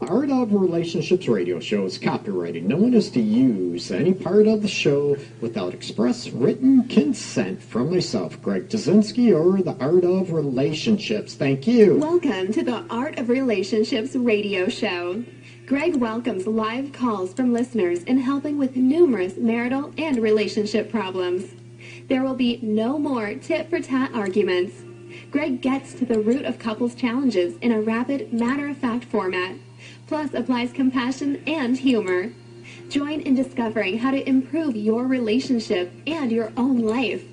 Art of Relationships radio show is copyrighted. No one is to use any part of the show without express written consent from myself, Greg Dudzinski, or the Art of Relationships. Thank you. Welcome to the Art of Relationships radio show. Greg welcomes live calls from listeners in helping with numerous marital and relationship problems. There will be no more tit-for-tat arguments. Greg gets to the root of couples' challenges in a rapid, matter-of-fact format, plus applies compassion and humor. Join in discovering how to improve your relationship and your own life.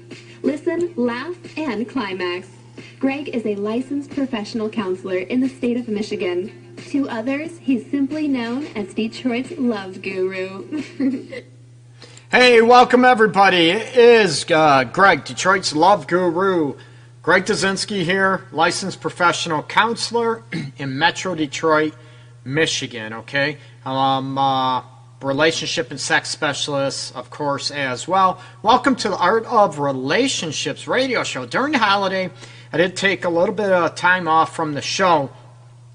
Listen, laugh, and climax. Greg is a licensed professional counselor in the state of Michigan. To others, he's simply known as Detroit's Love Guru. Hey, welcome everybody. It is Greg, Detroit's Love Guru. Greg Dudzinski here, licensed professional counselor in Metro Detroit, Michigan, okay? Relationship and sex specialist, of course, as well. Welcome to the Art of Relationships radio show. During the holiday, I did take a little bit of time off from the show,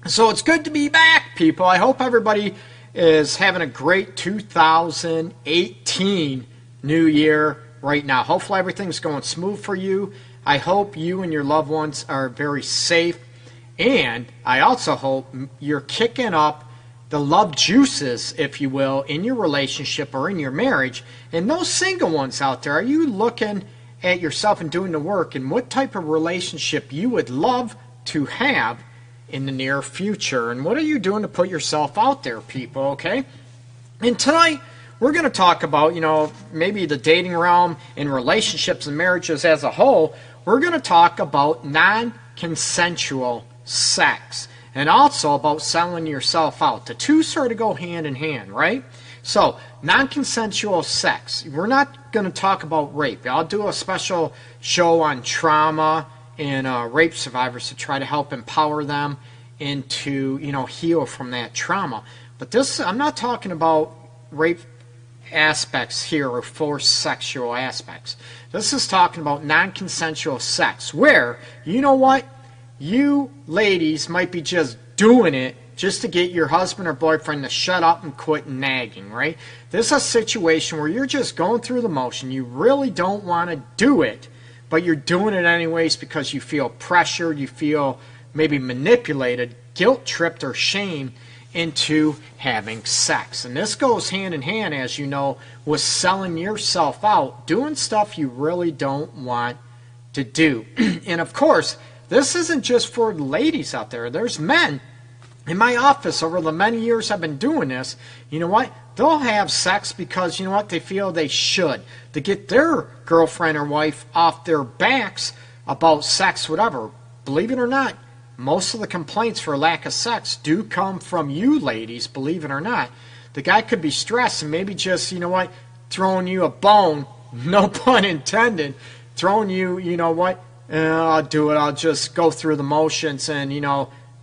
so it's good to be back, people. I hope everybody is having a great 2018 new year right now. Hopefully everything's going smooth for you. I hope you and your loved ones are very safe. And I also hope you're kicking up the love juices, if you will, in your relationship or in your marriage. And those single ones out there, are you looking at yourself and doing the work and what type of relationship you would love to have in the near future? And what are you doing to put yourself out there, people, okay? And tonight, we're going to talk about, maybe the dating realm and relationships and marriages as a whole. We're going to talk about non-consensual sex and also about selling yourself out. The two sort of go hand in hand, right? So, non-consensual sex. We're not going to talk about rape. I'll do a special show on trauma and rape survivors to try to help empower them and to, heal from that trauma. But this, I'm not talking about rape aspects here or forced sexual aspects. This is talking about non-consensual sex where, you know what, you ladies might be just doing it just to get your husband or boyfriend to shut up and quit nagging, right? This is a situation where you're just going through the motion. You really don't want to do it, but you're doing it anyways because you feel pressured, you feel maybe manipulated, guilt-tripped, or shamed into having sex. And this goes hand in hand, as you know, with selling yourself out, doing stuff you really don't want to do. And of course, this isn't just for ladies out there. There's men. In my office, over the many years I've been doing this, you know what? They'll have sex because, they feel they should. To get their girlfriend or wife off their backs about sex, whatever. Believe it or not, most of the complaints for lack of sex do come from you ladies, believe it or not. The guy could be stressed and maybe just, throwing you a bone, no pun intended, throwing you, I'll do it, I'll just go through the motions and,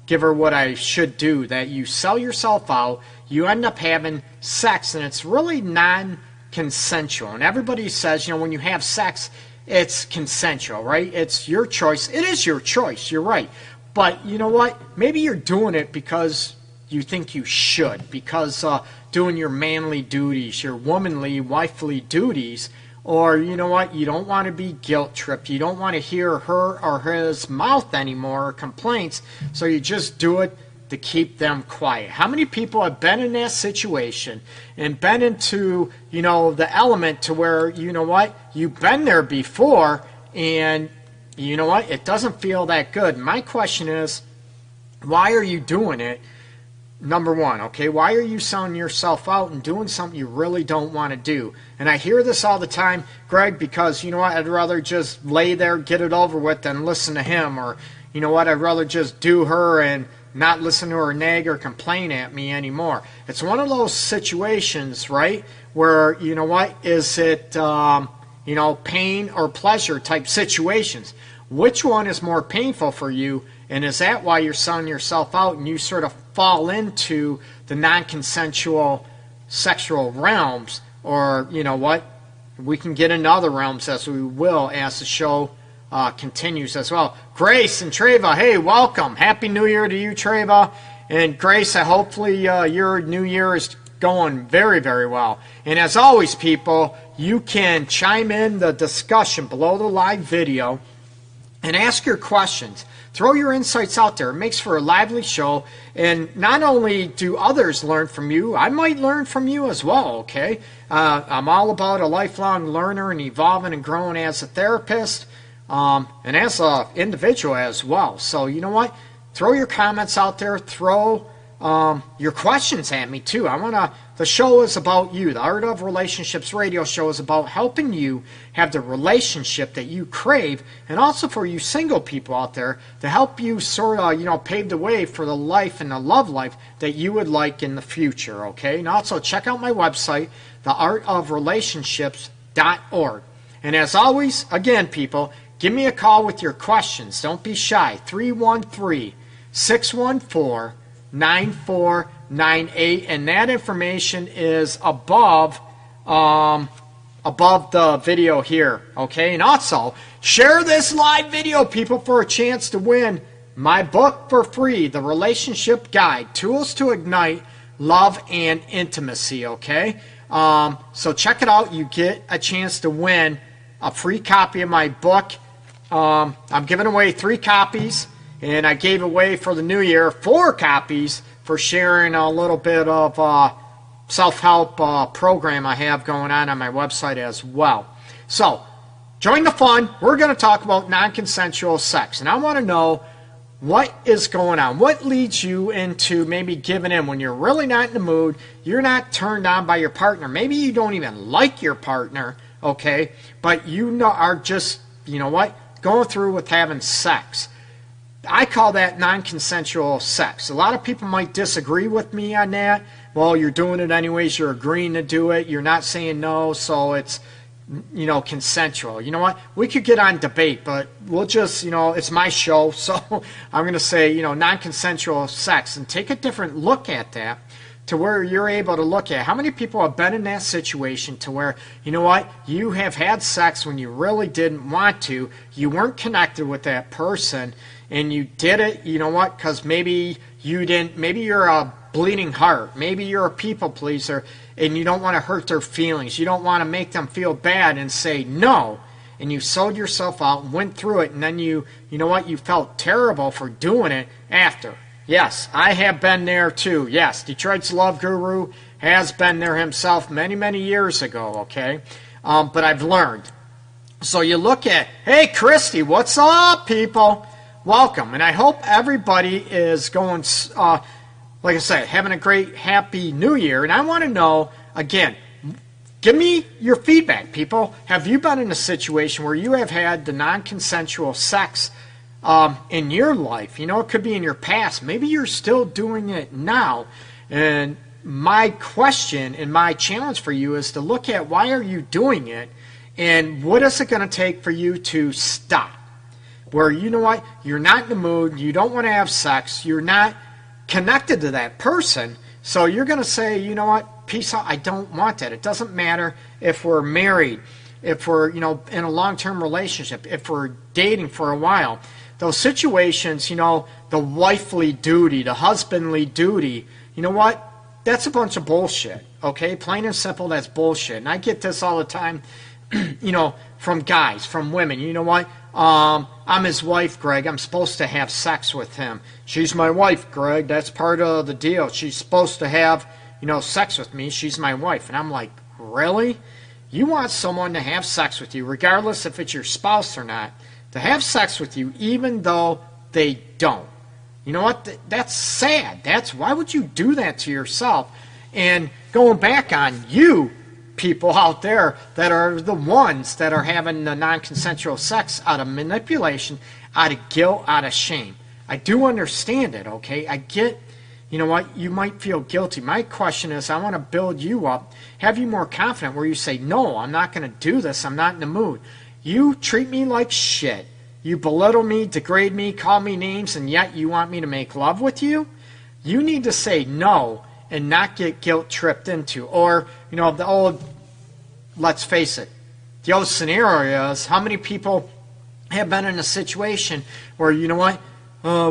give her what I should do. That you sell yourself out, you end up having sex, and it's really non-consensual. And everybody says, when you have sex, it's consensual, right? It's your choice. It is your choice, you're right. But you know what? Maybe you're doing it because you think you should, because doing your manly duties, your womanly, wifely duties, or you know what? You don't want to be guilt-tripped. You don't want to hear her or his mouth anymore, or complaints, so you just do it to keep them quiet. How many people have been in that situation and been into, the element to where, you've been there before and you know what? It doesn't feel that good. My question is, why are you doing it? Number one, okay, why are you selling yourself out and doing something you really don't want to do? And I hear this all the time, Greg, because, I'd rather just lay there, get it over with, than listen to him. Or, I'd rather just do her and not listen to her nag or complain at me anymore. It's one of those situations, right, where, is it, pain or pleasure type situations? Which one is more painful for you? And is that why you're selling yourself out and you sort of fall into the non-consensual sexual realms? Or, we can get into other realms as we will as the show continues as well. Grace and Treva, hey, welcome. Happy New Year to you, Treva. And Grace, hopefully your new year is going very, very well. And as always, people, you can chime in the discussion below the live video and ask your questions. Throw your insights out there. It makes for a lively show. And not only do others learn from you, I might learn from you as well, okay? I'm all about a lifelong learner and evolving and growing as a therapist and as an individual as well. So you know what? Throw your comments out there. Throw your questions at me too. The show is about you. The Art of Relationships radio show is about helping you have the relationship that you crave, and also for you single people out there to help you sort of, pave the way for the life and the love life that you would like in the future, okay? And also check out my website, theartofrelationships.org. And as always, again, people, give me a call with your questions. Don't be shy. 313-614-9498, and that information is above the video here, okay? And also share this live video, people, for a chance to win my book for free, The Relationship Guide: Tools to Ignite Love and Intimacy, okay? So check it out. You get a chance to win a free copy of my book. I'm giving away 3 copies, and I gave away for the new year 4 copies for sharing a little bit of self-help program I have going on my website as well. So, join the fun. We're going to talk about non-consensual sex. And I want to know what is going on. What leads you into maybe giving in when you're really not in the mood, you're not turned on by your partner. Maybe you don't even like your partner, okay? But you are just, going through with having sex. I call that non-consensual sex. A lot of people might disagree with me on that. Well, you're doing it anyways. You're agreeing to do it. You're not saying no, so it's, consensual. You know what? We could get on debate, but we'll just, it's my show, so I'm going to say, non-consensual sex, and take a different look at that to where you're able to look at how many people have been in that situation to where, you have had sex when you really didn't want to. You weren't connected with that person. And you did it, because maybe you're a bleeding heart. Maybe you're a people pleaser and you don't want to hurt their feelings. You don't want to make them feel bad and say no. And you sold yourself out and went through it, and then you felt terrible for doing it after. Yes, I have been there too. Yes, Detroit's Love Guru has been there himself many, many years ago, okay? But I've learned. So you look at, hey, Christy, what's up, people? Welcome, and I hope everybody is going, like I said, having a great, happy new year. And I want to know, again, give me your feedback, people. Have you been in a situation where you have had the non-consensual sex in your life? It could be in your past. Maybe you're still doing it now. And my question and my challenge for you is to look at why are you doing it, and what is it going to take for you to stop? Where, you're not in the mood, you don't want to have sex, you're not connected to that person, so you're going to say, peace out, I don't want that. It doesn't matter if we're married, if we're, in a long-term relationship, if we're dating for a while. Those situations, the wifely duty, the husbandly duty, that's a bunch of bullshit, okay? Plain and simple, that's bullshit. And I get this all the time, from guys, from women. I'm his wife, Greg. I'm supposed to have sex with him. She's my wife, Greg. That's part of the deal. She's supposed to have, sex with me. She's my wife. And I'm like, really? You want someone to have sex with you, regardless if it's your spouse or not, to have sex with you, even though they don't. You know what? That's sad. Why would you do that to yourself? And going back on you, people out there that are the ones that are having the non-consensual sex out of manipulation, out of guilt, out of shame. I do understand it, okay? I get, you might feel guilty. My question is, I want to build you up, have you more confident where you say, no, I'm not going to do this. I'm not in the mood. You treat me like shit. You belittle me, degrade me, call me names, and yet you want me to make love with you? You need to say no and not get guilt tripped into. Or, the old, let's face it, the old scenario is how many people have been in a situation where,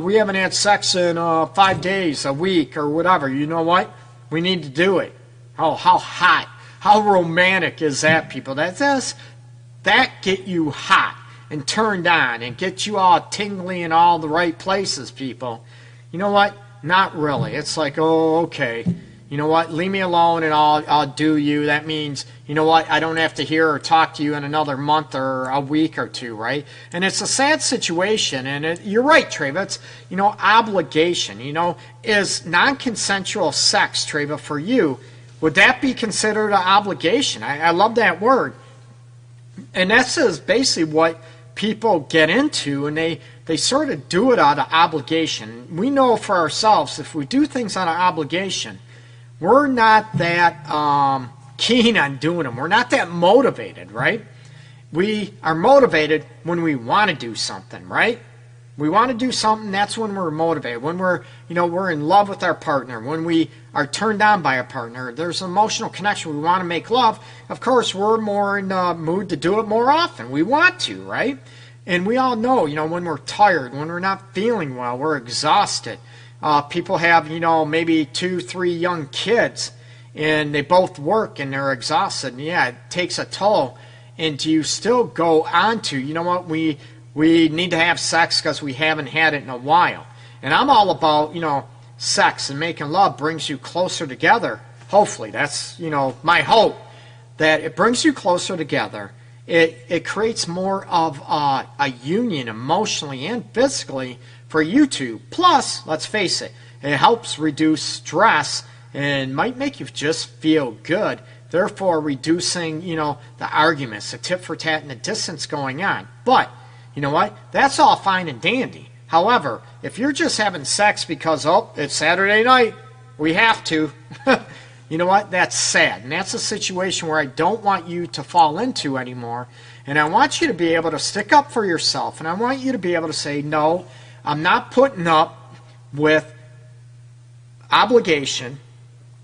we haven't had sex in 5 days, a week, or whatever. You know what? We need to do it. Oh, how hot. How romantic is that, people? That get you hot and turned on and get you all tingly in all the right places, people. You know what? Not really. It's like, oh, okay. You know what? Leave me alone and I'll do you. That means, you know what? I don't have to hear or talk to you in another month or a week or two, right? And it's a sad situation. And you're right, Treva. It's, obligation. Is non-consensual sex, Treva, for you, would that be considered an obligation? I love that word. And that's basically what people get into, and they sort of do it out of obligation. We know for ourselves, if we do things out of obligation, we're not that keen on doing them. We're not that motivated, right? We are motivated when we want to do something, right? We want to do something, that's when we're motivated. When we're in love with our partner, when we are turned on by a partner, there's an emotional connection, we want to make love. Of course, we're more in the mood to do it more often. We want to, right? And we all know, when we're tired, when we're not feeling well, we're exhausted. People have, maybe 2, 3 young kids, and they both work and they're exhausted. And yeah, it takes a toll. And do you still go on to, we need to have sex because we haven't had it in a while. And I'm all about, sex and making love brings you closer together. Hopefully, that's, my hope, that it brings you closer together. It creates more of a union emotionally and physically for you two. Plus, let's face it, it helps reduce stress and might make you just feel good. Therefore, reducing, the arguments, the tit for tat, and the distance going on. But, you know what? That's all fine and dandy. However, if you're just having sex because, it's Saturday night, we have to, you know what? That's sad. And that's a situation where I don't want you to fall into anymore. And I want you to be able to stick up for yourself. And I want you to be able to say, no, I'm not putting up with obligation.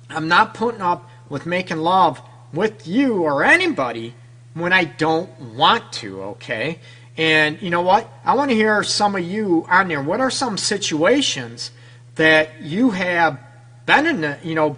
I'm not putting up with making love with you or anybody when I don't want to, okay? And you know what? I want to hear some of you on there. What are some situations that you have been in,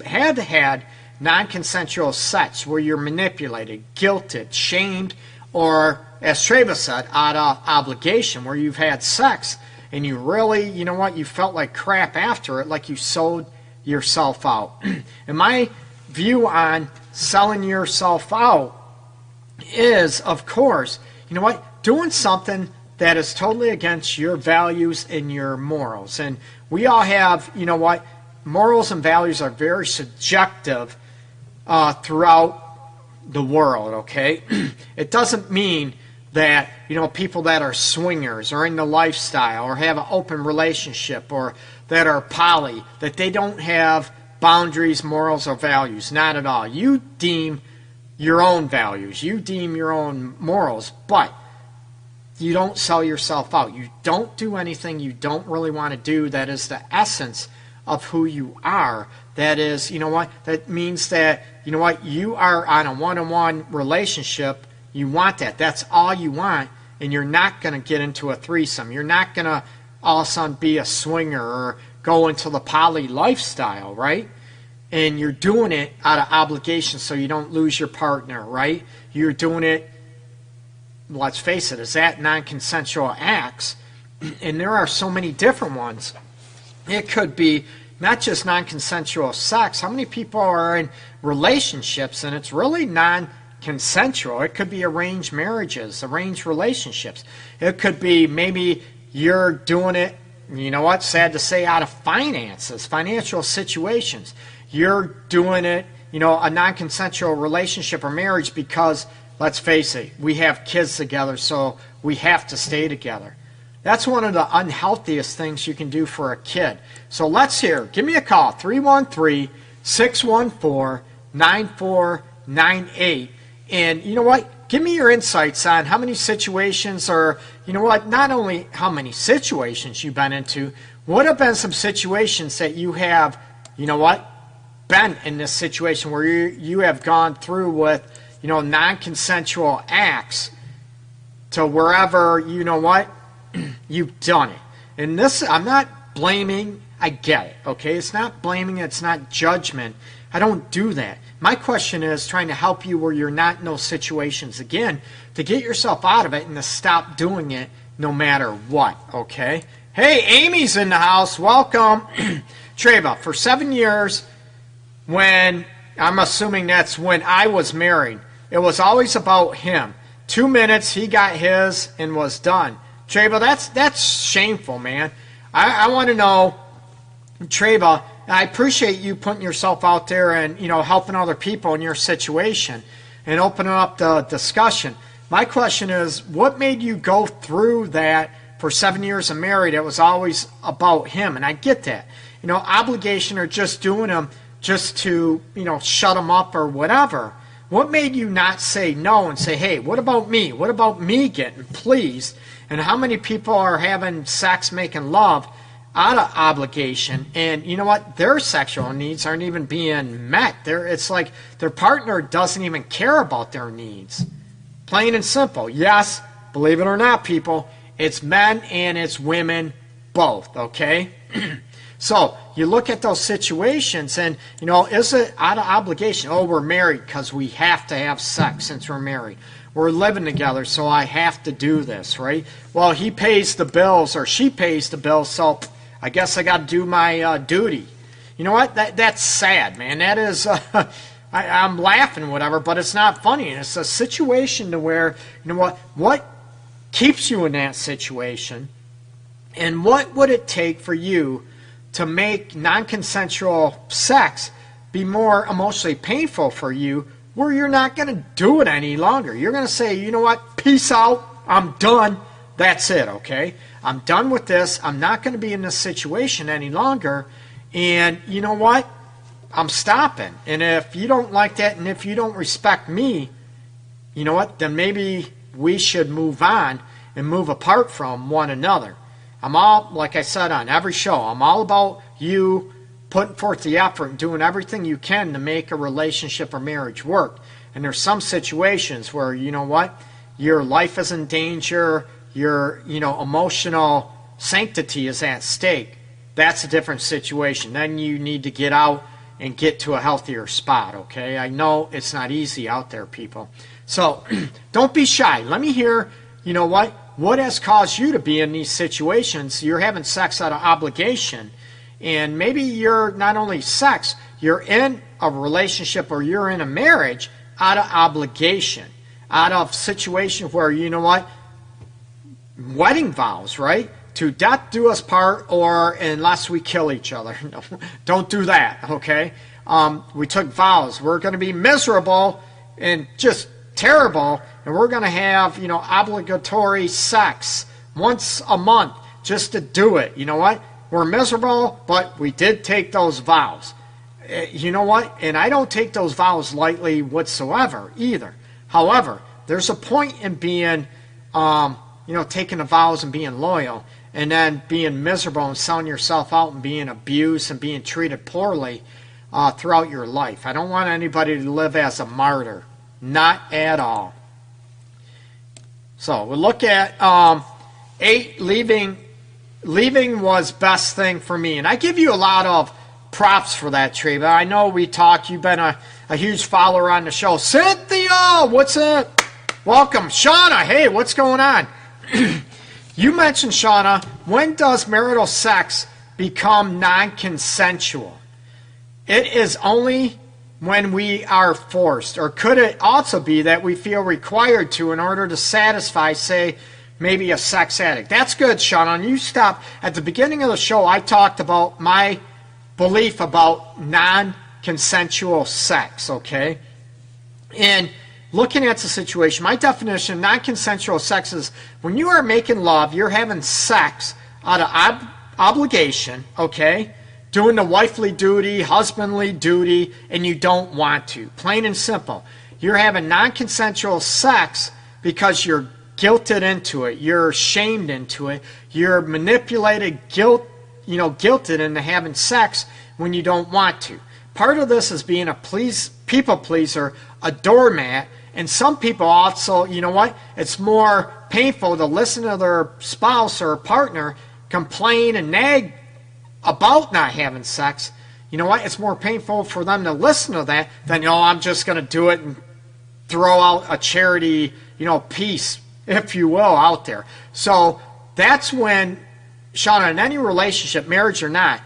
had non-consensual sex where you're manipulated, guilted, shamed, or, as Treva said, out of obligation, where you've had sex and you really, you felt like crap after it, like you sold yourself out. And my view on selling yourself out is, of course, doing something that is totally against your values and your morals. And we all have, morals and values are very subjective throughout the world, okay? It doesn't mean that, people that are swingers or in the lifestyle or have an open relationship or that are poly, that they don't have boundaries, morals, or values. Not at all. You deem your own values. You deem your own morals, but you don't sell yourself out. You don't do anything you don't really want to do. That is the essence of who you are. That is, that means that, you are on a one-on-one relationship. You want that. That's all you want, and you're not going to get into a threesome. You're not going to all of a sudden be a swinger or go into the poly lifestyle, right? And you're doing it out of obligation so you don't lose your partner, right? You're doing it, let's face it, is that non-consensual acts? And there are so many different ones. It could be not just non-consensual sex. How many people are in relationships and it's really non-consensual? It could be arranged marriages, arranged relationships. It could be maybe you're doing it, sad to say, out of finances, financial situations. You're doing it, a non-consensual relationship or marriage because, let's face it, we have kids together, so we have to stay together. That's one of the unhealthiest things you can do for a kid. So let's hear. Give me a call, 313-614-9498. And you know what? Give me your insights on how many situations, or not only how many situations you've been into, what have been some situations that you have, been in this situation where you have gone through with, non-consensual acts to wherever, you've done it. and this, I'm not blaming, I get it, okay? It's not blaming, it's not judgment. I don't do that. My question is trying to help you where you're not in those situations again, to get yourself out of it and to stop doing it no matter what, okay? Hey, Amy's in the house. Welcome. Treva, for 7 years, when, I'm assuming that's when I was married, it was always about him. 2 minutes, he got his and was done. Treva, that's shameful, man. I want to know, Treva, I appreciate you putting yourself out there and, helping other people in your situation and opening up the discussion. My question is, what made you go through that for 7 years of married? It was always about him, and I get that. Obligation or just doing them just to, shut them up or whatever. What made you not say no and say, hey, what about me? What about me getting pleased? And how many people are having sex, making love out of obligation, and you know what? Their sexual needs aren't even being met. It's like their partner doesn't even care about their needs. Plain and simple. Yes, believe it or not, people, it's men and it's women both, okay? So you look at those situations and, is it out of obligation? Oh, we're married because we have to have sex since we're married. We're living together, so I have to do this, right? Well, he pays the bills or she pays the bills, so I guess I got to do my duty. You know what? That's sad, man. That is, I'm laughing, whatever, but it's not funny. It's a situation to where, what keeps you in that situation, and what would it take for you to make non-consensual sex be more emotionally painful for you, where you're not going to do it any longer? You're going to say, you know what? Peace out. I'm done. That's it, okay? I'm done with this. I'm not going to be in this situation any longer. And you know what? I'm stopping. And if you don't like that, and if you don't respect me, you know what? Then maybe we should move on and move apart from one another. I'm all, like I said on every show, I'm all about you putting forth the effort and doing everything you can to make a relationship or marriage work. And there's some situations where, you know what? Your life is in danger. Your, emotional sanctity is at stake. That's a different situation. Then you need to get out and get to a healthier spot, okay? I know it's not easy out there, people. So don't be shy. Let me hear, what has caused you to be in these situations? You're having sex out of obligation, and maybe you're not only sex, you're in a relationship or you're in a marriage out of obligation, out of situation where, wedding vows, right? To death do us part, or unless we kill each other. No, don't do that, okay? We took vows. We're going to be miserable and just terrible, and we're going to have, obligatory sex once a month just to do it. You know what? We're miserable, but we did take those vows. You know what? And I don't take those vows lightly whatsoever either. However, there's a point in being, taking the vows and being loyal, and then being miserable and selling yourself out and being abused and being treated poorly throughout your life. I don't want anybody to live as a martyr. Not at all. So we'll look at 8, leaving was best thing for me. And I give you a lot of props for that, Treva. I know we talked. You've been a huge follower on the show. Cynthia, what's up? Welcome. Shauna, hey, what's going on? You mentioned, Shauna, when does marital sex become non-consensual? It is only when we are forced. Or could it also be that we feel required to in order to satisfy, say, maybe a sex addict? That's good, Shauna. And you stop. At the beginning of the show, I talked about my belief about non-consensual sex, okay? And looking at the situation, my definition of non-consensual sex is when you are making love, you're having sex out of obligation, okay? Doing the wifely duty, husbandly duty, and you don't want to. Plain and simple. You're having non-consensual sex because you're guilted into it. You're shamed into it. You're manipulated, guilted into having sex when you don't want to. Part of this is being a people pleaser, a doormat, and some people also, it's more painful to listen to their spouse or partner complain and nag about not having sex, you know what? It's more painful for them to listen to that than, I'm just going to do it and throw out a charity, piece, if you will, out there. So that's when, Shauna, in any relationship, marriage or not,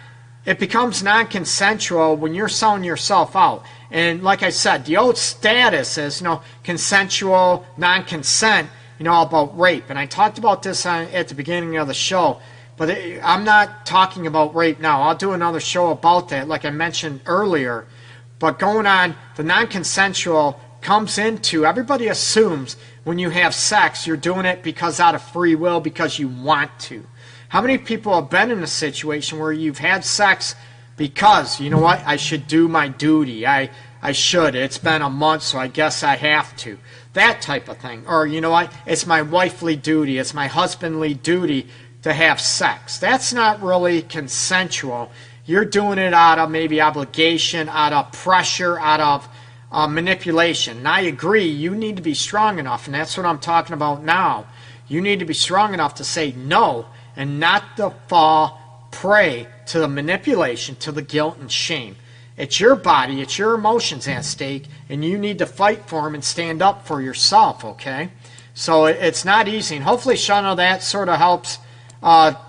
it becomes non-consensual when you're selling yourself out. And like I said, the old status is, consensual, non-consent, about rape. And I talked about this at the beginning of the show. But I'm not talking about rape now. I'll do another show about that, like I mentioned earlier. But going on, the non-consensual comes into, everybody assumes when you have sex, you're doing it because out of free will, because you want to. How many people have been in a situation where you've had sex because, I should do my duty. I should. It's been a month, so I guess I have to. That type of thing. Or, it's my wifely duty. It's my husbandly duty to have sex. That's not really consensual. You're doing it out of maybe obligation, out of pressure, out of manipulation. And I agree, you need to be strong enough, and that's what I'm talking about now. You need to be strong enough to say no and not to fall prey to the manipulation, to the guilt and shame. It's your body, it's your emotions at stake, and you need to fight for them and stand up for yourself, okay? So it's not easy, and hopefully, Shauna, that sort of helps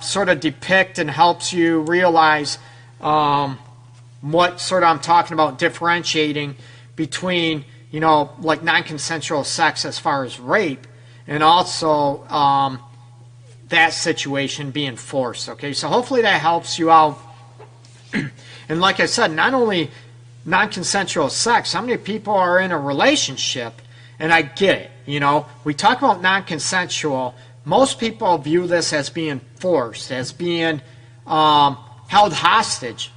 sort of depict and helps you realize what sort of I'm talking about, differentiating between, like non-consensual sex as far as rape and also that situation being forced, okay? So hopefully that helps you out. And like I said, not only non-consensual sex, how many people are in a relationship, and I get it, we talk about non-consensual. Most people view this as being forced, as being held hostage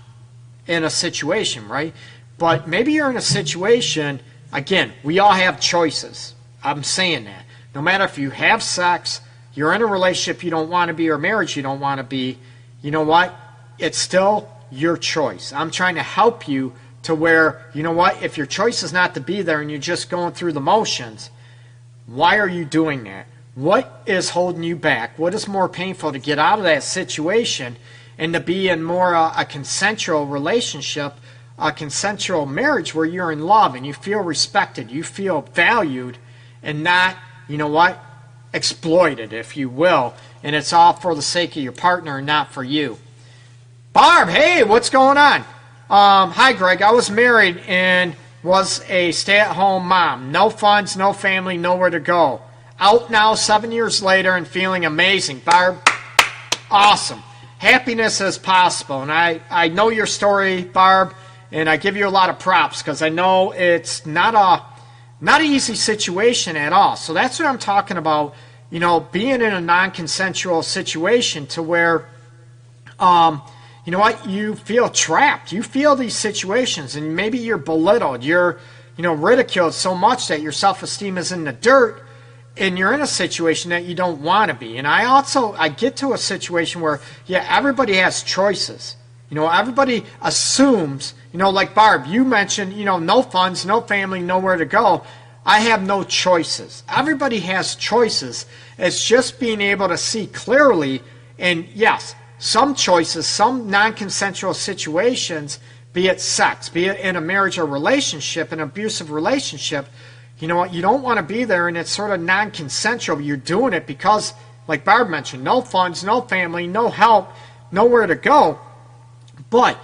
in a situation, right? But maybe you're in a situation, again, we all have choices. I'm saying that. No matter if you have sex, you're in a relationship you don't want to be, or marriage you don't want to be, you know what? It's still your choice. I'm trying to help you to where, if your choice is not to be there and you're just going through the motions, why are you doing that? What is holding you back? What is more painful to get out of that situation and to be in more a consensual relationship, a consensual marriage where you're in love and you feel respected, you feel valued, and not, exploited, if you will, and it's all for the sake of your partner and not for you. Barb, hey, what's going on? Hi, Greg. I was married and was a stay-at-home mom. No funds, no family, nowhere to go. Out now 7 years later and feeling amazing. Barb, awesome. Happiness is possible. And I know your story, Barb, and I give you a lot of props because I know it's not an easy situation at all. So that's what I'm talking about, being in a non-consensual situation to where, you feel trapped. You feel these situations and maybe you're belittled. You're, ridiculed so much that your self-esteem is in the dirt. And you're in a situation that you don't want to be. And I get to a situation where, everybody has choices. Everybody assumes, like Barb, you mentioned, no funds, no family, nowhere to go. I have no choices. Everybody has choices. It's just being able to see clearly. And yes, some choices, some non-consensual situations, be it sex, be it in a marriage or relationship, an abusive relationship, you don't want to be there, and it's sort of non-consensual. You're doing it because, like Barb mentioned, no funds, no family, no help, nowhere to go. But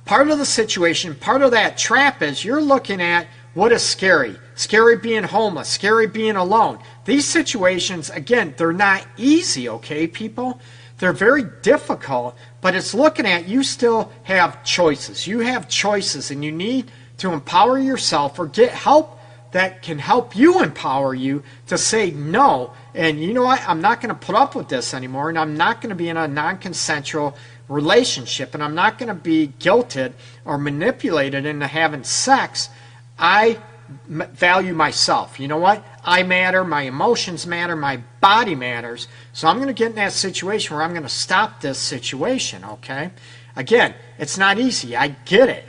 part of the situation, part of that trap is you're looking at what is scary. Scary being homeless, scary being alone. These situations, again, they're not easy, okay, people? They're very difficult, but it's looking at you still have choices. You have choices, and you need to empower yourself or get help that can help you empower you to say no. And you know what? I'm not going to put up with this anymore, and I'm not going to be in a non-consensual relationship, and I'm not going to be guilted or manipulated into having sex. I value myself. You know what? I matter. My emotions matter. My body matters. So I'm going to get in that situation where I'm going to stop this situation, okay? Again, it's not easy. I get it.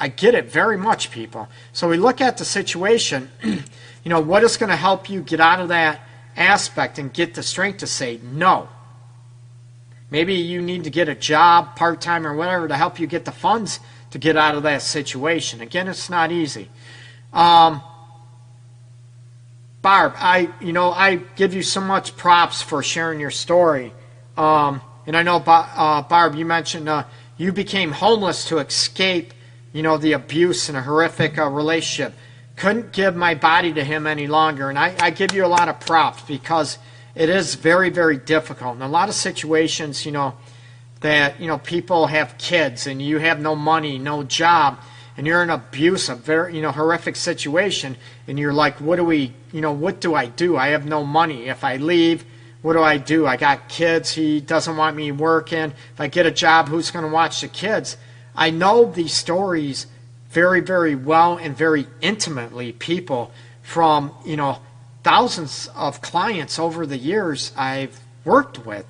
I get it very much, people. So we look at the situation, what is going to help you get out of that aspect and get the strength to say no. Maybe you need to get a job, part-time or whatever, to help you get the funds to get out of that situation. Again, it's not easy. Barb, I give you so much props for sharing your story. And I know, Barb, you mentioned you became homeless to escape, the abuse in a horrific relationship. Couldn't give my body to him any longer. And I give you a lot of props because it is very, very difficult. In a lot of situations, that, people have kids and you have no money, no job, and you're in abuse, a very, horrific situation, and you're like, what do I do? I have no money. If I leave, what do I do? I got kids. He doesn't want me working. If I get a job, who's going to watch the kids? I know these stories very, very well and very intimately, people from, thousands of clients over the years I've worked with,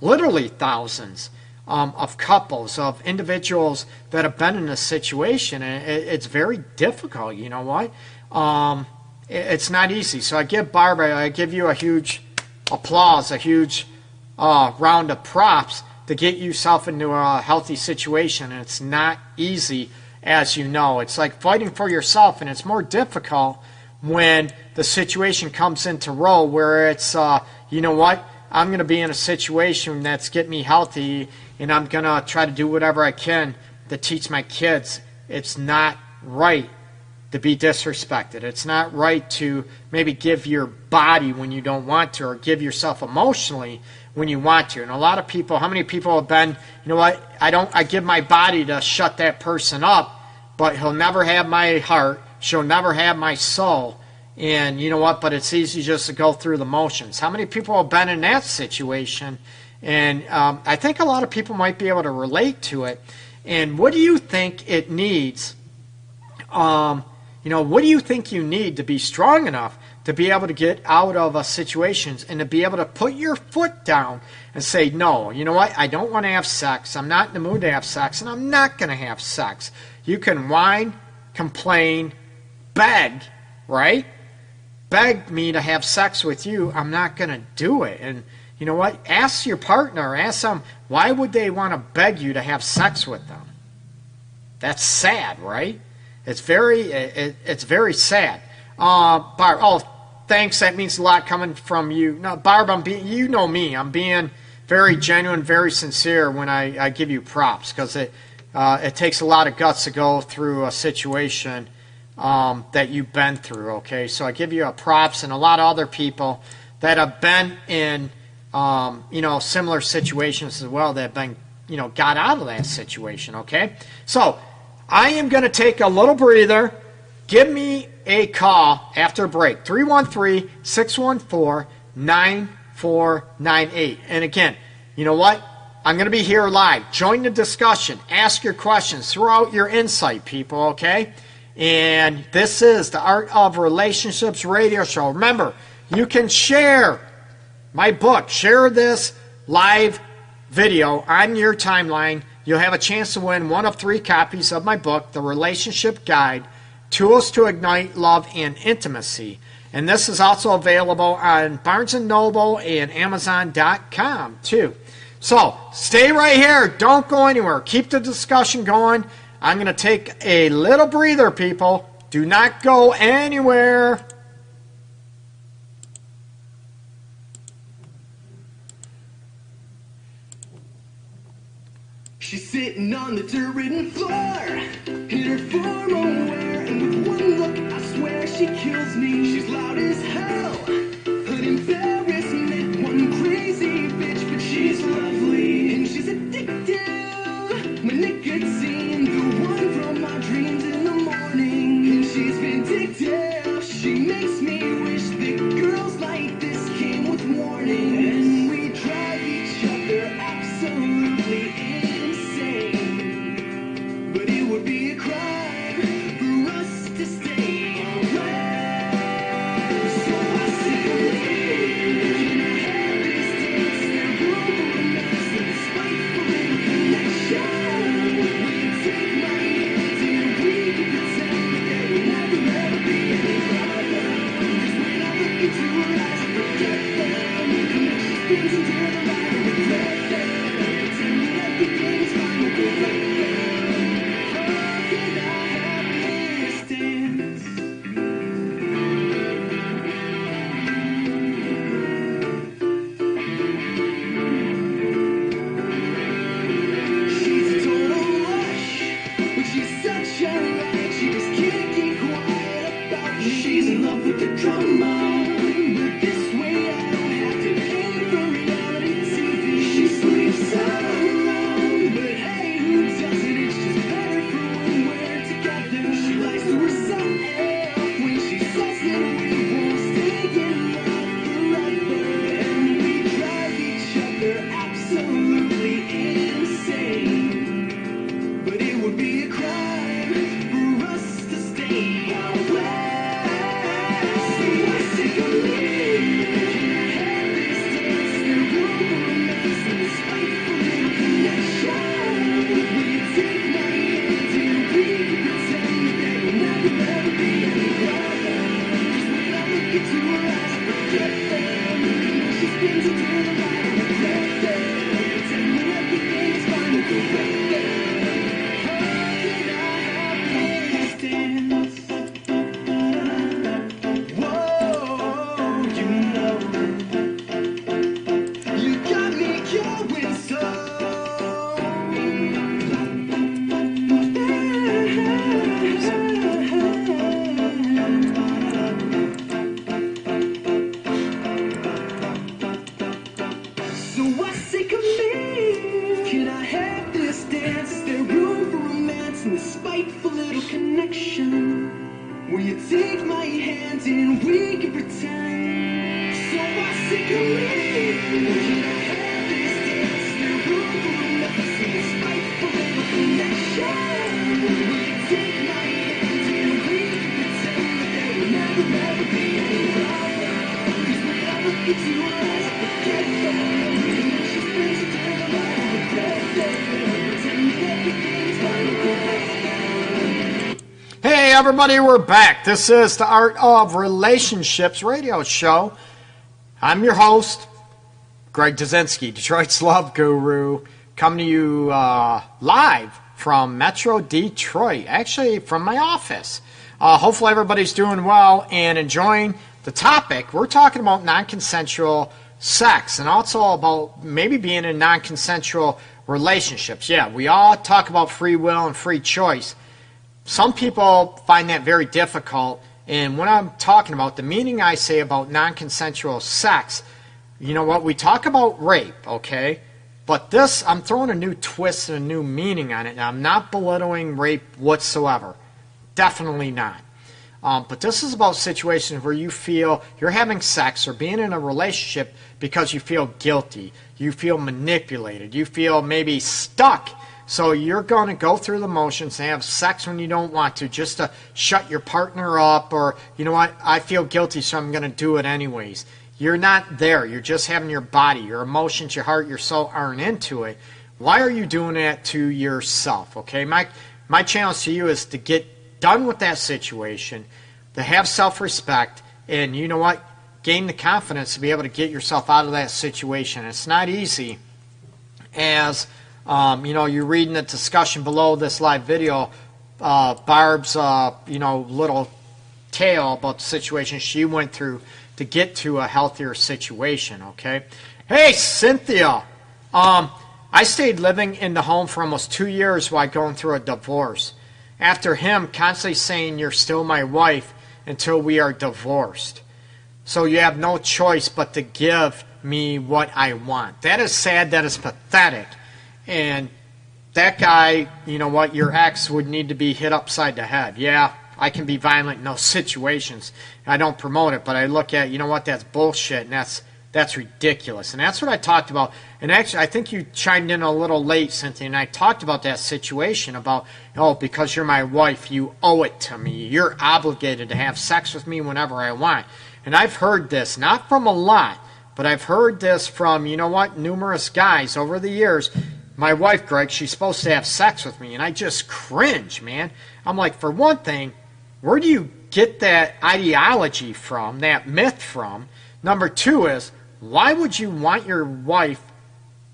literally thousands of couples, of individuals that have been in this situation. And it's very difficult, you know what? It's not easy. So I give Barbara, I give you a huge applause, a huge round of props to get yourself into a healthy situation. And it's not easy, as you know. It's like fighting for yourself, and it's more difficult when the situation comes into row where it's, you know what, I'm going to be in a situation that's getting me healthy, and I'm going to try to do whatever I can to teach my kids. It's not right to be disrespected. It's not right to maybe give your body when you don't want to, or give yourself emotionally when you want to. And a lot of people, how many people have been, you know what, I give my body to shut that person up, but he'll never have my heart, she'll never have my soul. And you know what, but it's easy just to go through the motions. How many people have been in that situation? And I think a lot of people might be able to relate to it. And what do you think it needs? What do you think you need to be strong enough to be able to get out of situations and to be able to put your foot down and say, no, you know what, I don't want to have sex, I'm not in the mood to have sex, and I'm not going to have sex. You can whine, complain, beg, right? Beg me to have sex with you, I'm not going to do it. And you know what? Ask your partner, ask them, why would they want to beg you to have sex with them? That's sad, right? It's very sad. Barb, oh, thanks. That means a lot coming from you. No, Barb, you know me. I'm being very genuine, very sincere when I give you props, because it takes a lot of guts to go through a situation that you've been through. Okay, so I give you a props, and a lot of other people that have been in similar situations as well, that have been got out of that situation. Okay, so I am going to take a little breather. Give me a call after break, 313-614-9498. And again, you know what? I'm going to be here live. Join the discussion. Ask your questions. Throw out your insight, people, okay? And this is the Art of Relationships radio show. Remember, you can share my book. Share this live video on your timeline. You'll have a chance to win one of 3 copies of my book, The Relationship Guide, Tools to Ignite Love and Intimacy. And this is also available on Barnes & Noble and Amazon.com too. So stay right here. Don't go anywhere. Keep the discussion going. I'm going to take a little breather, people. Do not go anywhere. She's sitting on the dirt-ridden floor, in her formal wear, and with one look, I swear she kills me. She's loud as hell, an embarrassment, one crazy bitch, but she's lovely, and she's addictive. My nicotine, the one from my dreams in the morning, and she's vindictive. She makes me wish that girls like this came with warning, and we drive each other absolutely insane. But it would be a crime for us to stay away. So I we're absolutely insane. But it would be a crime for us to stay away. So what's it gonna be? Can I have this dance? There room for romance and this spiteful little connection. Will you take my hand and we can pretend that there will never ever be any problem? 'Cause when I look into her eyes, I forget them. Even though she spins into the light, I regret them. Pretend that everything is fine with the way them. Can I have this dance? Whoa, you got me going so. So what's it gonna be? Can I have this dance? Is there room for romance and this spiteful little connection? Will you take my hand and we can pretend? So what's it gonna be? Can I have this dance? Is there room for romance and this spiteful little connection? Will you take my hand and we can pretend that there will never ever be any problem? 'Cause when I look into her eyes, I forget them. Even though she spins into the light, I regret them. Pretend that everything is fine with the way them. Hey everybody, we're back. This is the Art of Relationships radio show. I'm your host, Greg Dudzinski, Detroit's Love Guru, coming to you live from Metro Detroit, actually from my office. Hopefully everybody's doing well and enjoying the topic. We're talking about non-consensual sex and also about maybe being in non-consensual relationships. Yeah, we all talk about free will and free choice. Some people find that very difficult, and when I'm talking about the meaning I say about non-consensual sex, you know what, we talk about rape, okay? But this, I'm throwing a new twist and a new meaning on it, and I'm not belittling rape whatsoever. Definitely not. But this is about situations where you feel you're having sex or being in a relationship because you feel guilty, you feel manipulated, you feel maybe stuck. So you're going to go through the motions and have sex when you don't want to just to shut your partner up, or, you know what, I feel guilty so I'm going to do it anyways. You're not there. You're just having your body, your emotions, your heart, your soul aren't into it. Why are you doing that to yourself? Okay, my challenge to you is to get done with that situation, to have self-respect, and you know what, gain the confidence to be able to get yourself out of that situation. It's not easy. As you know, you're reading the discussion below this live video, Barb's little tale about the situation she went through to get to a healthier situation. Okay, hey Cynthia, I stayed living in the home for almost 2 years while going through a divorce. After him constantly saying you're still my wife until we are divorced. So you have no choice but to give me what I want. That is sad. That is pathetic. And that guy, you know what, your ex would need to be hit upside the head. Yeah, I can be violent in those situations. I don't promote it, but I look at, you know what, that's bullshit, and that's ridiculous. And that's what I talked about. And actually, I think you chimed in a little late, Cynthia, and I talked about that situation about, oh, because you're my wife, you owe it to me. You're obligated to have sex with me whenever I want. And I've heard this, not from a lot, but I've heard this from, you know what, numerous guys over the years. My wife, Greg, she's supposed to have sex with me, and I just cringe, man. I'm like, for one thing, where do you get that ideology from, that myth from? Number two is, why would you want your wife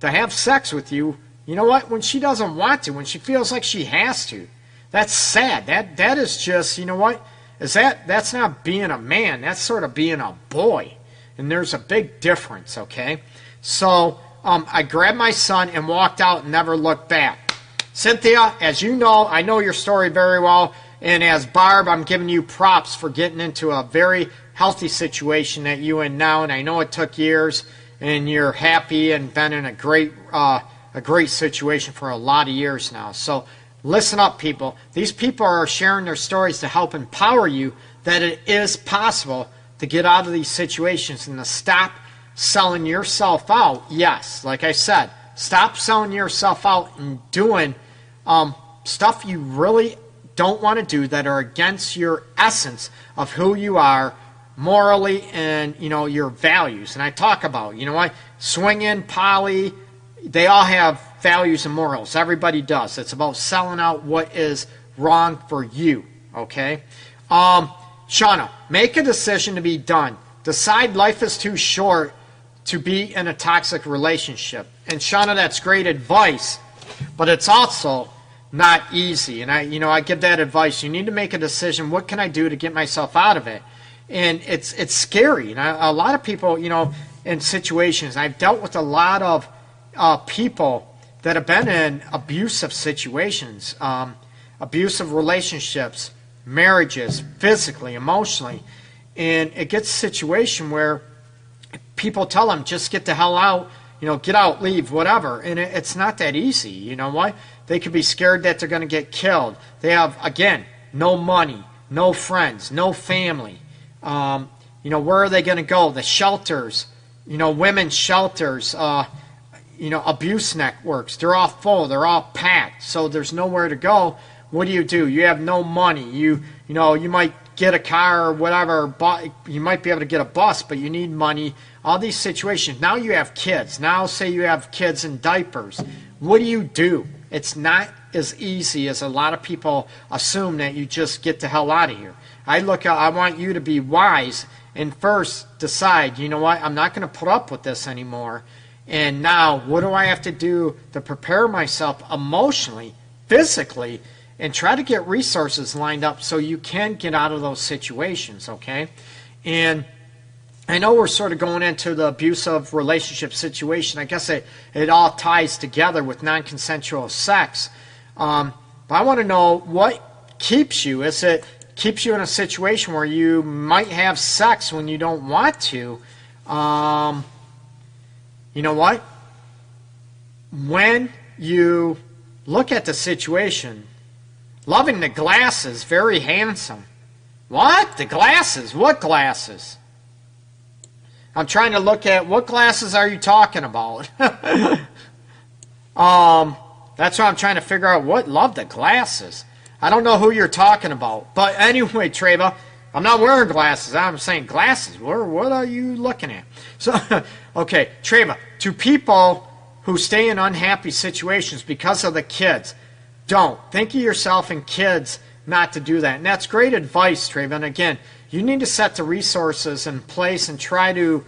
to have sex with you, you know what, when she doesn't want to, when she feels like she has to? That's sad. That is just, you know what, that's not being a man. That's sort of being a boy. And there's a big difference, okay? So I grabbed my son and walked out and never looked back. Cynthia, as you know, I know your story very well. And as Barb, I'm giving you props for getting into a very healthy situation that you're in now. And I know it took years, and you're happy and been in a great situation for a lot of years now. So listen up, people. These people are sharing their stories to help empower you that it is possible to get out of these situations and to stop selling yourself out, yes, like I said, stop selling yourself out and doing stuff you really don't want to do that are against your essence of who you are morally and, your values. And I talk about, swinging, poly, they all have values and morals. Everybody does. It's about selling out what is wrong for you, okay? Shauna, make a decision to be done. Decide life is too short to be in a toxic relationship. And Shauna, that's great advice, but it's also not easy. And I give that advice. You need to make a decision. What can I do to get myself out of it? And it's scary. And a lot of people, in situations, I've dealt with a lot of people that have been in abusive situations, abusive relationships, marriages, physically, emotionally. And it gets a situation where people tell them, just get the hell out, get out, leave, whatever. And it's not that easy. You know what? They could be scared that they're going to get killed. They have, again, no money, no friends, no family. Where are they going to go? The shelters, women's shelters, abuse networks, they're all full, they're all packed, so there's nowhere to go. What do? You have no money. You might get a car or whatever, you might be able to get a bus, but you need money. All these situations. Now you have kids. Now say you have kids in diapers. What do? It's not as easy as a lot of people assume that you just get the hell out of here. I want you to be wise and first decide, I'm not going to put up with this anymore. And now what do I have to do to prepare myself emotionally, physically, and try to get resources lined up so you can get out of those situations, okay? And I know we're sort of going into the abusive relationship situation. I guess it all ties together with non-consensual sex. But I want to know what keeps you. Is it keeps you in a situation where you might have sex when you don't want to? You know what? When you look at the situation, loving the glasses, very handsome. What? The glasses? What glasses? I'm trying to look at what glasses are you talking about? That's why I'm trying to figure out what. Love the glasses. I don't know who you're talking about. But anyway, Treva, I'm not wearing glasses. I'm saying glasses. What are you looking at? So, okay, Treva, to people who stay in unhappy situations because of the kids, don't. Think of yourself and kids not to do that. And that's great advice, Treva. And again, you need to set the resources in place and try to,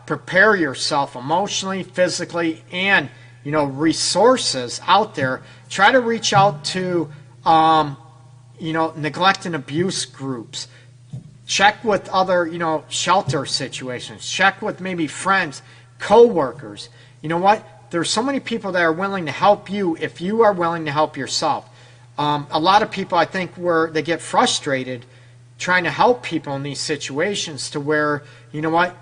prepare yourself emotionally, physically, and, resources out there. Try to reach out to, neglect and abuse groups. Check with other, shelter situations. Check with maybe friends, co-workers. You know what? There's so many people that are willing to help you if you are willing to help yourself. A lot of people, I think, they get frustrated trying to help people in these situations to where,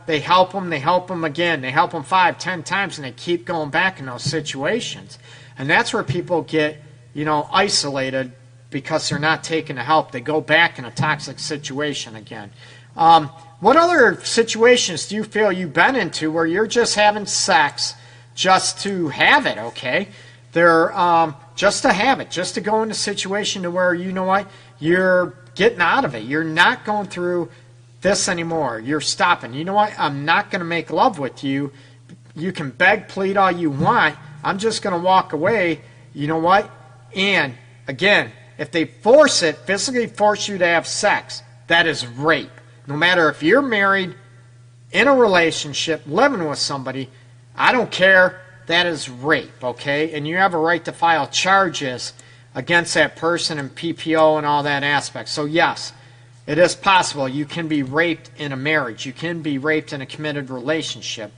they help them again. They help them 5, 10 times, and they keep going back in those situations. And that's where people get, isolated because they're not taking the help. They go back in a toxic situation again. What other situations do you feel you've been into where you're just having sex just to have it, okay? They're just to have it, just to go in a situation to where, you're getting out of it. You're not going through this anymore. You're stopping. You know what? I'm not going to make love with you. You can beg, plead all you want. I'm just going to walk away. You know what? And again, if they physically force you to have sex, that is rape. No matter if you're married, in a relationship, living with somebody, I don't care. That is rape, okay? And you have a right to file charges against that person and PPO and all that aspect. So yes, it is possible you can be raped in a marriage. You can be raped in a committed relationship.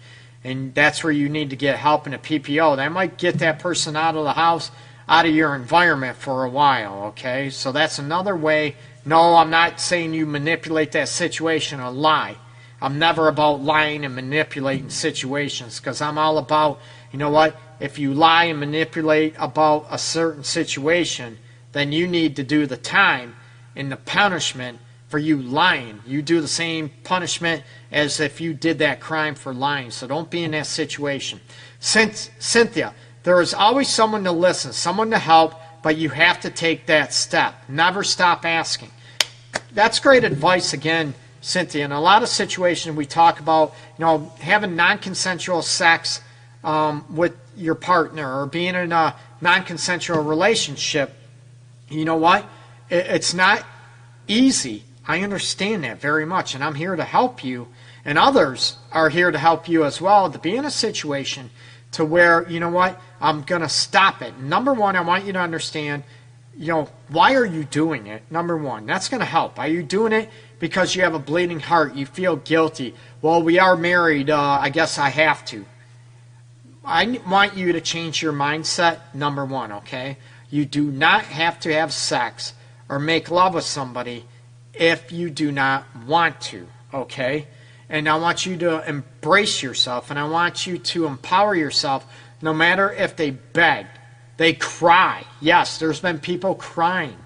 And that's where you need to get help in a PPO. That might get that person out of the house, out of your environment for a while, okay? So that's another way. No, I'm not saying you manipulate that situation or lie. I'm never about lying and manipulating situations because I'm all about, if you lie and manipulate about a certain situation, then you need to do the time and the punishment for you lying. You do the same punishment as if you did that crime for lying. So don't be in that situation. Cynthia, there is always someone to listen, someone to help, but you have to take that step. Never stop asking. That's great advice again, Cynthia. In a lot of situations we talk about, having non-consensual sex with your partner or being in a non-consensual relationship. You know what? It's not easy. I understand that very much, and I'm here to help you, and others are here to help you as well, to be in a situation to where, you know what, I'm going to stop it. Number one, I want you to understand, why are you doing it? Number one, that's going to help. Are you doing it because you have a bleeding heart? You feel guilty. Well, we are married. I guess I have to. I want you to change your mindset, number one, okay? You do not have to have sex or make love with somebody if you do not want to, okay? And I want you to embrace yourself, and I want you to empower yourself no matter if they beg, they cry. Yes, there's been people crying.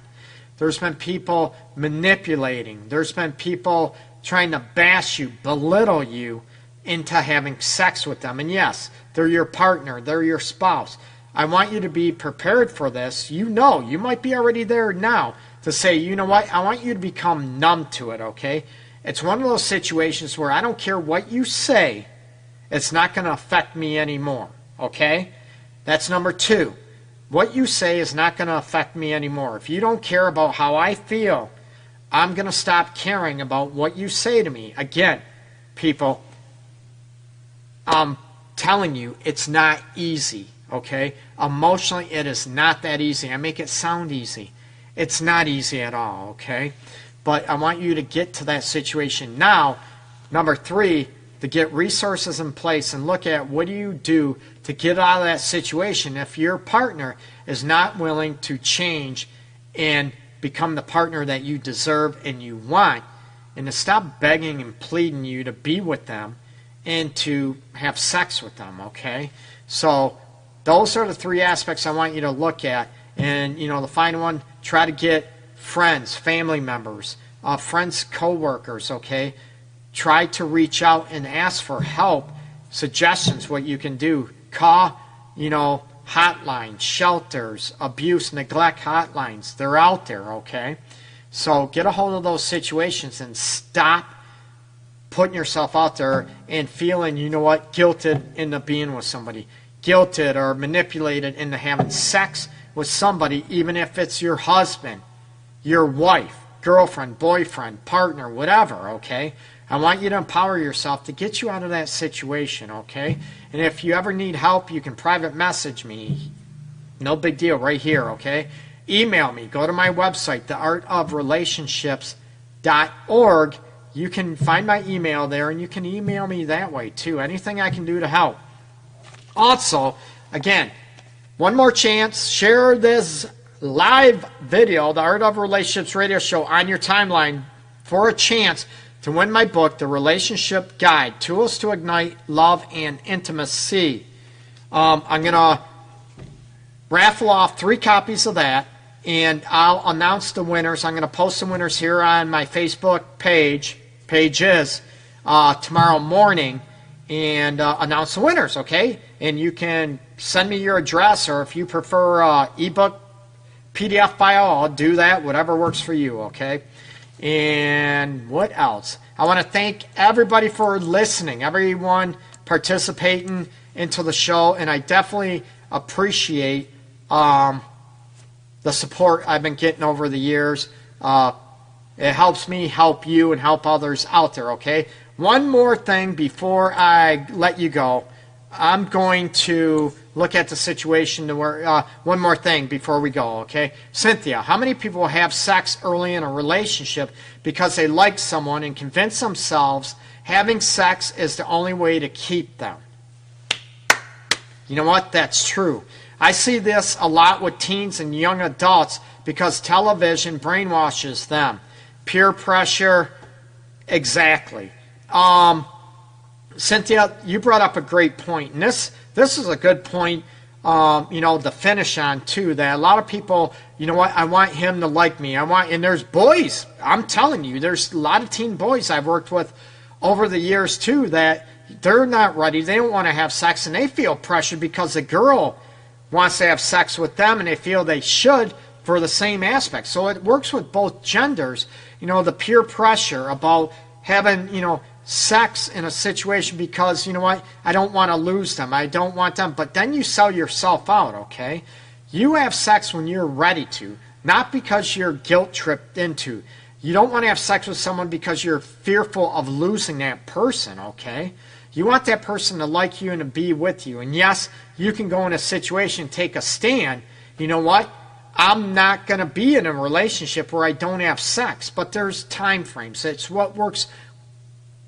There's been people manipulating. There's been people trying to bash you, belittle you into having sex with them. And yes, they're your partner. They're your spouse. I want you to be prepared for this. You might be already there now to say, you know what, I want you to become numb to it, okay? It's one of those situations where I don't care what you say, it's not going to affect me anymore, okay? That's number two. What you say is not going to affect me anymore. If you don't care about how I feel, I'm going to stop caring about what you say to me. Again, people, I'm telling you, it's not easy, okay? Emotionally, it is not that easy. I make it sound easy. It's not easy at all, okay? But I want you to get to that situation now. Number three, to get resources in place and look at what do you do to get out of that situation if your partner is not willing to change and become the partner that you deserve and you want, and to stop begging and pleading you to be with them and to have sex with them, okay? So those are the three aspects I want you to look at. And, the final one, try to get friends, family members, friends, co-workers, okay? Try to reach out and ask for help, suggestions, what you can do. Call, hotlines, shelters, abuse, neglect hotlines. They're out there, okay? So get a hold of those situations and stop putting yourself out there and feeling, guilted into being with somebody. Guilted or manipulated into having sex with somebody, even if it's your husband, your wife, girlfriend, boyfriend, partner, whatever, okay? I want you to empower yourself to get you out of that situation, okay? And if you ever need help, you can private message me. No big deal, right here, okay? Email me. Go to my website, theartofrelationships.org. You can find my email there, and you can email me that way, too. Anything I can do to help. Also, again, one more chance. Share this live video, the Art of Relationships radio show, on your timeline for a chance to win my book, The Relationship Guide, Tools to Ignite Love and Intimacy. I'm going to raffle off 3 copies of that, and I'll announce the winners. I'm going to post the winners here on my Facebook pages tomorrow morning, and announce the winners, okay? And you can send me your address, or if you prefer ebook, PDF file, I'll do that, whatever works for you, okay? And what else? I want to thank everybody for listening, everyone participating into the show, and I definitely appreciate the support I've been getting over the years. It helps me help you and help others out there, okay? One more thing before I let you go. I'm going to look at the situation to where, one more thing before we go, okay? Cynthia, how many people have sex early in a relationship because they like someone and convince themselves having sex is the only way to keep them? You know what? That's true. I see this a lot with teens and young adults because television brainwashes them. Peer pressure, exactly. Cynthia, you brought up a great point, and this is a good point the finish on too. That a lot of people, you know what, I want him to like me. And there's boys, I'm telling you, there's a lot of teen boys I've worked with over the years too that they're not ready. They don't want to have sex, and they feel pressured because the girl wants to have sex with them, and they feel they should for the same aspect. So it works with both genders. The peer pressure about having, sex in a situation because, you know what, I don't want to lose them. I don't want them. But then you sell yourself out, okay? You have sex when you're ready to, not because you're guilt-tripped into. You don't want to have sex with someone because you're fearful of losing that person, okay? You want that person to like you and to be with you. And yes, you can go in a situation, take a stand. You know what? I'm not going to be in a relationship where I don't have sex. But there's time frames. It's what works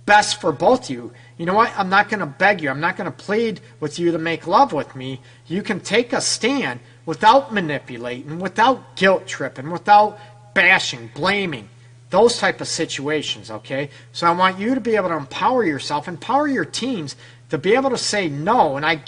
best for both of you. You know what? I'm not going to beg you. I'm not going to plead with you to make love with me. You can take a stand without manipulating, without guilt tripping, without bashing, blaming. Those type of situations, okay? So I want you to be able to empower yourself, empower your teens to be able to say no. And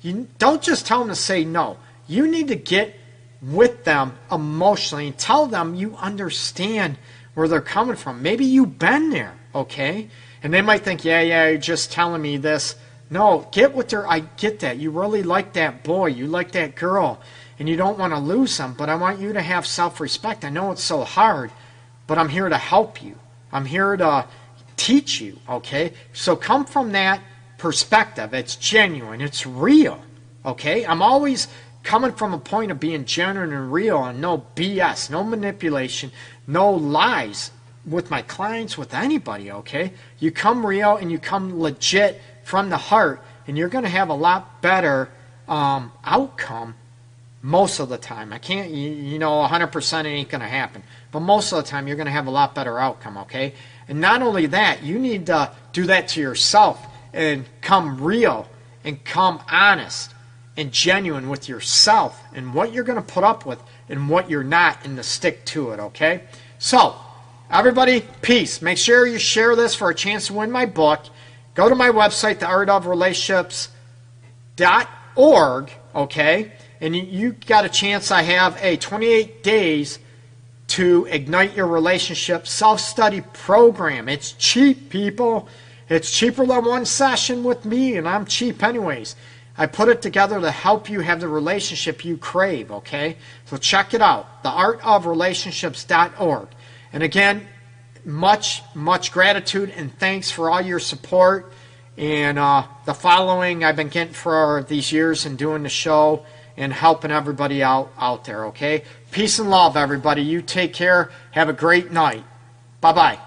you don't just tell them to say no. You need to get with them emotionally and tell them you understand where they're coming from. Maybe you've been there, okay? And they might think, yeah, you're just telling me this. No, get with her. I get that. You really like that boy. You like that girl. And you don't want to lose them. But I want you to have self-respect. I know it's so hard, but I'm here to help you. I'm here to teach you, okay? So come from that perspective. It's genuine. It's real, okay? I'm always coming from a point of being genuine and real and no BS, no manipulation, no lies with my clients, with anybody, okay? You come real and you come legit from the heart, and you're going to have a lot better outcome most of the time. I can't, 100% it ain't going to happen. But most of the time, you're going to have a lot better outcome, okay? And not only that, you need to do that to yourself and come real and come honest and genuine with yourself and what you're going to put up with and what you're not, and to stick to it, okay? So, everybody, peace. Make sure you share this for a chance to win my book. Go to my website, theartofrelationships.org, okay? And you got a chance. I have a 28 days to ignite your relationship self-study program. It's cheap, people. It's cheaper than one session with me, and I'm cheap anyways. I put it together to help you have the relationship you crave, okay? So check it out, theartofrelationships.org. And again, much, much gratitude and thanks for all your support and the following I've been getting for these years and doing the show and helping everybody out there, okay? Peace and love, everybody. You take care. Have a great night. Bye-bye.